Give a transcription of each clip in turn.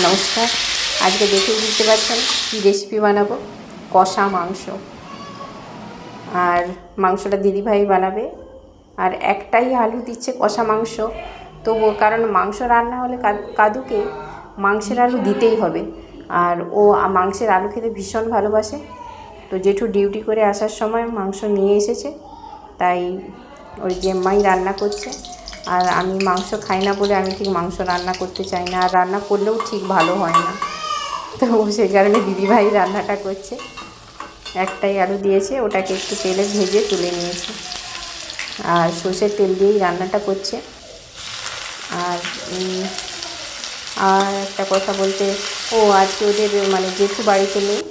নমস্কার। আজকে দেখেই বুঝতে পারছেন কী রেসিপি বানাবো, কষা মাংস। আর মাংসটা দিদিভাই বানাবে। আর একটাই আলু দিচ্ছে কষা মাংস, তবুও কারণ মাংস রান্না হলে কাদুকে মাংসের আলু দিতেই হবে। আর ও মাংসের আলু খেতে ভীষণ ভালোবাসে। তো জেঠু ডিউটি করে আসার সময় মাংস নিয়ে এসেছে, তাই ওই জেম্মাই রান্না করছে। আর আমি মাংস খাই না বলে আমি ঠিক মাংস রান্না করতে চাই না, আর রান্না করলেও ঠিক ভালো হয় না। তো সেই কারণে দিদিভাই রান্নাটা করছে। একটাই আলু দিয়েছে, ওটাকে একটু তেলে ভেজে তুলে নিয়েছে, আর সর্ষের তেল দিয়েই রান্নাটা করছে। আর একটা কথা বলতে, আজকে ওদের জেঠু বাড়িতে নেই,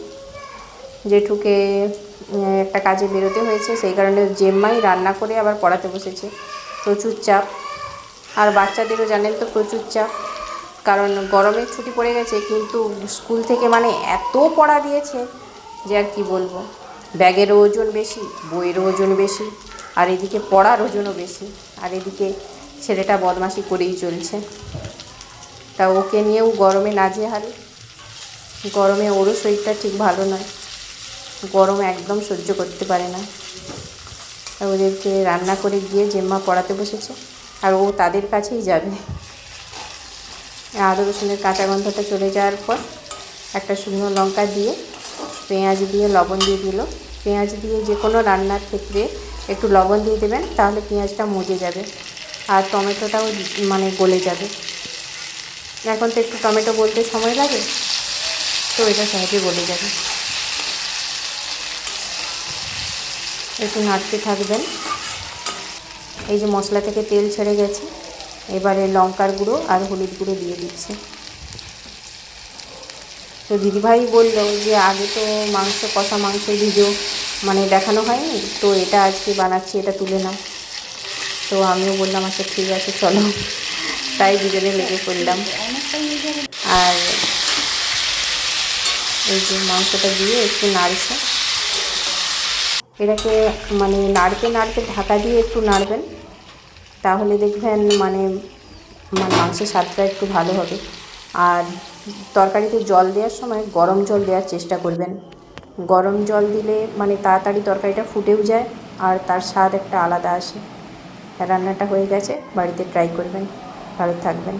জেঠুকে একটা কাজে বেরোতে হয়েছে, সেই কারণে জেম্মাই রান্না করে আবার পড়াতে বসেছে। প্রচুর চাপ, আর বাচ্চাদেরও জানেন তো প্রচুর চাপ, কারণ গরমের ছুটি পড়ে গেছে, কিন্তু স্কুল থেকে এত পড়া দিয়েছে যে আর কি বলবো। ব্যাগেরও ওজন বেশি, বইয়েরও ওজন বেশি, আর এদিকে পড়ার ওজনও বেশি, আর এদিকে ছেলেটা বদমাশি করেই চলছে। তা ওকে নিয়েও গরমে নাজেহাল। গরমে ওরও শরীরটা ঠিক ভালো নয়, গরম একদম সহ্য করতে পারে না। ওদেরকে রান্না করে গিয়ে জেম্মা পড়াতে বসেছে, আর ও তাদের কাছেই যাবে। আদা রসুনের কাঁচা গন্ধটা চলে যাওয়ার পর একটা শুকনো লঙ্কা দিয়ে, পেঁয়াজ দিয়ে, লবণ দিয়ে দিল। পেঁয়াজ দিয়ে যে কোনো রান্নার ক্ষেত্রে একটু লবণ দিয়ে দেবেন, তাহলে পেঁয়াজটা মজে যাবে, আর টমেটোটাও গলে যাবে। এখন তো একটু টমেটো গলতে সময় লাগে, তো এটা সহজে গলে যাবে। একটু নাড়তে থাকবেন। এই যে মশলা থেকে তেল ছেড়ে গেছে, এবারে লঙ্কার গুঁড়ো আর হলুদ গুঁড়ো দিয়ে দিচ্ছে। তো দিদিভাই বললো যে আগে তো কষা মাংসের ভিডিও দেখানো হয়নি, তো এটা আজকে বানাচ্ছি, এটা তুলে নাও। তো আমিও বললাম আচ্ছা ঠিক আছে চলো, তাই দুজনে লেগে পড়লাম। আর এই যে মাংসটা দিয়ে একটু নাড়ছে, এটাকে নাড়তে নাড়তে ঢাকা দিয়ে একটু নাড়বেন, তাহলে দেখবেন মাংসের স্বাদটা একটু ভালো হবে। আর তরকারিতে জল দেওয়ার সময় গরম জল দেওয়ার চেষ্টা করবেন। গরম জল দিলে তাড়াতাড়ি তরকারিটা ফুটেও যায়, আর তার স্বাদ একটা আলাদা আসে। রান্নাটা হয়ে গেছে, বাড়িতে ট্রাই করবেন। ভালো থাকবেন।